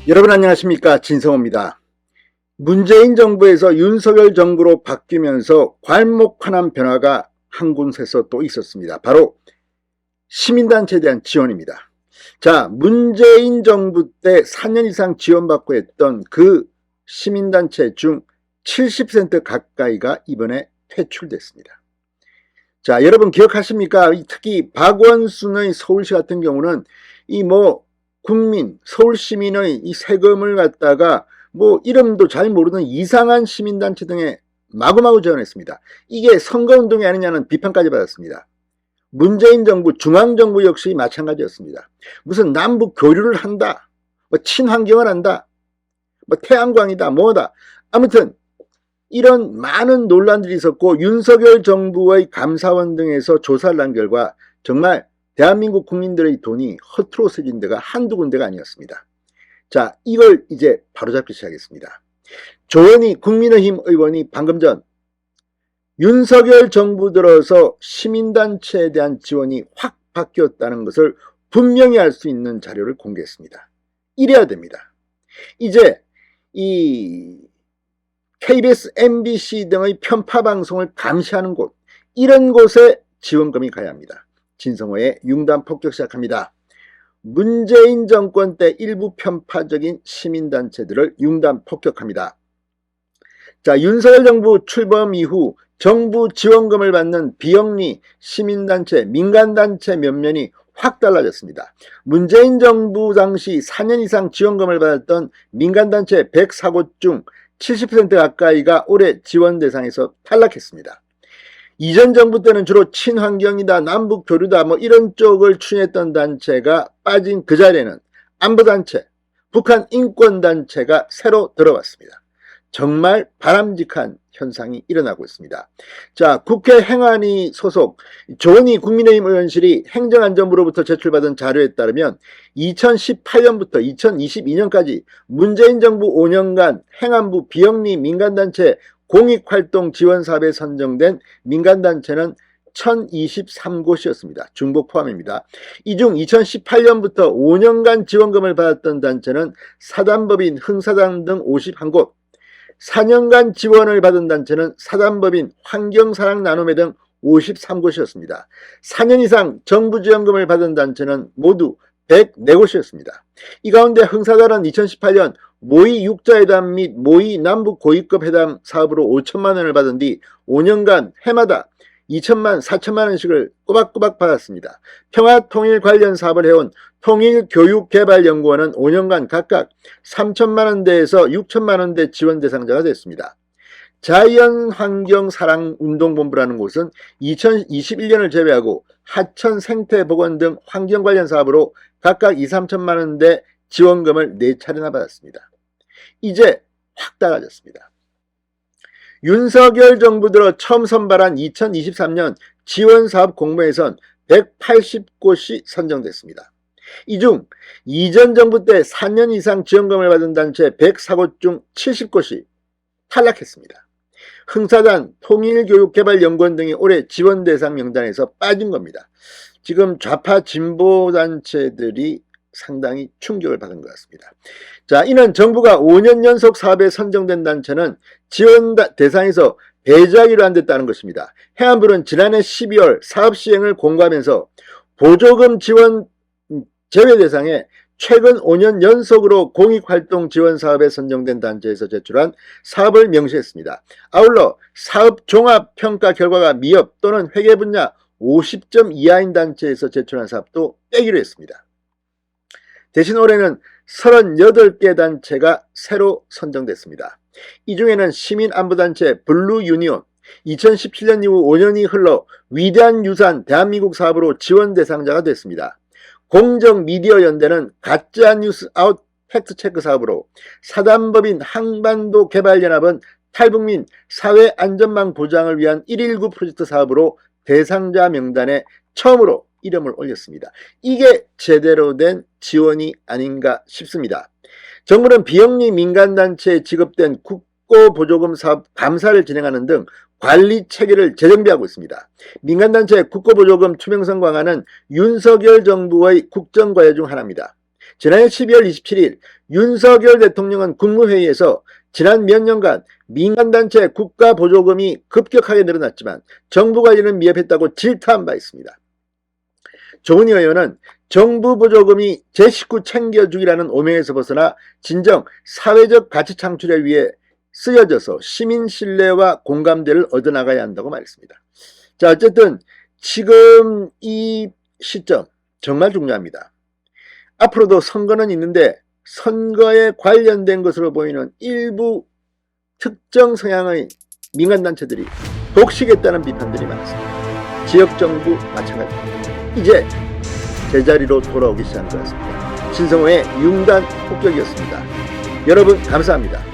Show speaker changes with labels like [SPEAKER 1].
[SPEAKER 1] 여러분 안녕하십니까, 진성호입니다. 문재인 정부에서 윤석열 정부로 바뀌면서 괄목환한 변화가 한 곳에서 또 있었습니다. 바로 시민단체에 대한 지원입니다. 자, 문재인 정부 때 4년 이상 지원받고 했던 그 시민단체 중 70% 가까이가 이번에 퇴출됐습니다. 자, 여러분 기억하십니까? 특히 박원순의 서울시 같은 경우는 국민, 서울 시민의 이 세금을 갖다가 이름도 잘 모르는 이상한 시민단체 등에 마구마구 지원했습니다. 이게 선거운동이 아니냐는 비판까지 받았습니다. 문재인 정부, 중앙정부 역시 마찬가지였습니다. 무슨 남북 교류를 한다, 친환경을 한다, 태양광이다, 뭐다. 아무튼 이런 많은 논란들이 있었고, 윤석열 정부의 감사원 등에서 조사를 한 결과 정말 대한민국 국민들의 돈이 허투루 쓰진 데가 한두 군데가 아니었습니다. 자, 이걸 이제 바로잡기 시작했습니다. 조원희 국민의힘 의원이 방금 전 윤석열 정부 들어서 시민단체에 대한 지원이 확 바뀌었다는 것을 분명히 알 수 있는 자료를 공개했습니다. 이래야 됩니다. 이제 이 KBS, MBC 등의 편파 방송을 감시하는 곳, 이런 곳에 지원금이 가야 합니다. 진성호의 융단 폭격 시작합니다. 문재인 정권 때 일부 편파적인 시민단체들을 융단 폭격합니다. 자, 윤석열 정부 출범 이후 정부 지원금을 받는 비영리 시민단체, 민간단체 면면이 확 달라졌습니다. 문재인 정부 당시 4년 이상 지원금을 받았던 민간단체 104곳 중 70% 가까이가 올해 지원 대상에서 탈락했습니다. 이전 정부 때는 주로 친환경이다, 남북 교류다, 이런 쪽을 추진했던 단체가 빠진 그 자리에는 안보단체, 북한 인권단체가 새로 들어왔습니다. 정말 바람직한 현상이 일어나고 있습니다. 자, 국회 행안위 소속 조원희 국민의힘 의원실이 행정안전부로부터 제출받은 자료에 따르면 2018년부터 2022년까지 문재인 정부 5년간 행안부 비영리 민간단체 공익활동 지원사업에 선정된 민간단체는 1023곳이었습니다. 중복 포함입니다. 이 중 2018년부터 5년간 지원금을 받았던 단체는 사단법인 흥사단 등 51곳, 4년간 지원을 받은 단체는 사단법인 환경사랑 나눔회 등 53곳이었습니다. 4년 이상 정부 지원금을 받은 단체는 모두 104곳이었습니다. 이 가운데 흥사단은 2018년 모의 육자회담 및 모의 남북 고위급 회담 사업으로 5천만 원을 받은 뒤 5년간 해마다 2천만, 4천만 원씩을 꼬박꼬박 받았습니다. 평화통일 관련 사업을 해온 통일교육개발연구원은 5년간 각각 3천만 원대에서 6천만 원대 지원 대상자가 됐습니다. 자연환경사랑운동본부라는 곳은 2021년을 제외하고 하천 생태복원 등 환경 관련 사업으로 각각 2, 3천만 원대 지원금을 4차례나 받았습니다. 이제 확 달라졌습니다. 윤석열 정부 들어 처음 선발한 2023년 지원사업 공모에선 180곳이 선정됐습니다. 이 중 이전 정부 때 4년 이상 지원금을 받은 단체 104곳 중 70곳이 탈락했습니다. 흥사단, 통일교육개발연구원 등이 올해 지원 대상 명단에서 빠진 겁니다. 지금 좌파 진보단체들이 상당히 충격을 받은 것 같습니다. 자, 이는 정부가 5년 연속 사업에 선정된 단체는 지원 대상에서 배제하기로 한 됐다는 것입니다. 행안부는 지난해 12월 사업 시행을 공고하면서 보조금 지원 제외 대상에 최근 5년 연속으로 공익활동 지원 사업에 선정된 단체에서 제출한 사업을 명시했습니다. 아울러 사업 종합평가 결과가 미흡 또는 회계 분야 50점 이하인 단체에서 제출한 사업도 빼기로 했습니다. 대신 올해는 38개 단체가 새로 선정됐습니다. 이 중에는 시민안보단체 블루유니온, 2017년 이후 5년이 흘러 위대한 유산 대한민국 사업으로 지원 대상자가 됐습니다. 공정미디어연대는 가짜뉴스 아웃 팩트체크 사업으로, 사단법인 한반도개발연합은 탈북민 사회안전망 보장을 위한 119 프로젝트 사업으로 대상자 명단에 처음으로 이름을 올렸습니다. 이게 제대로 된 지원이 아닌가 싶습니다. 정부는 비영리 민간단체에 지급된 국고보조금 사업 감사를 진행하는 등 관리 체계를 재정비하고 있습니다. 민간단체 국고보조금 투명성 강화는 윤석열 정부의 국정과제 중 하나입니다. 지난해 12월 27일 윤석열 대통령은 국무회의에서 지난 몇 년간 민간단체 국가보조금이 급격하게 늘어났지만 정부 관리는 미흡했다고 질타한 바 있습니다. 조은희 의원은 정부 보조금이 제 식구 챙겨주기라는 오명에서 벗어나 진정 사회적 가치 창출에 위해 쓰여져서 시민 신뢰와 공감대를 얻어나가야 한다고 말했습니다. 자, 어쨌든 지금 이 시점 정말 중요합니다. 앞으로도 선거는 있는데 선거에 관련된 것으로 보이는 일부 특정 성향의 민간단체들이 독식했다는 비판들이 많습니다. 지역정부 마찬가지입니다. 이제 제자리로 돌아오기 시작한 것 같습니다. 신성호의 융단 폭격이었습니다. 여러분 감사합니다.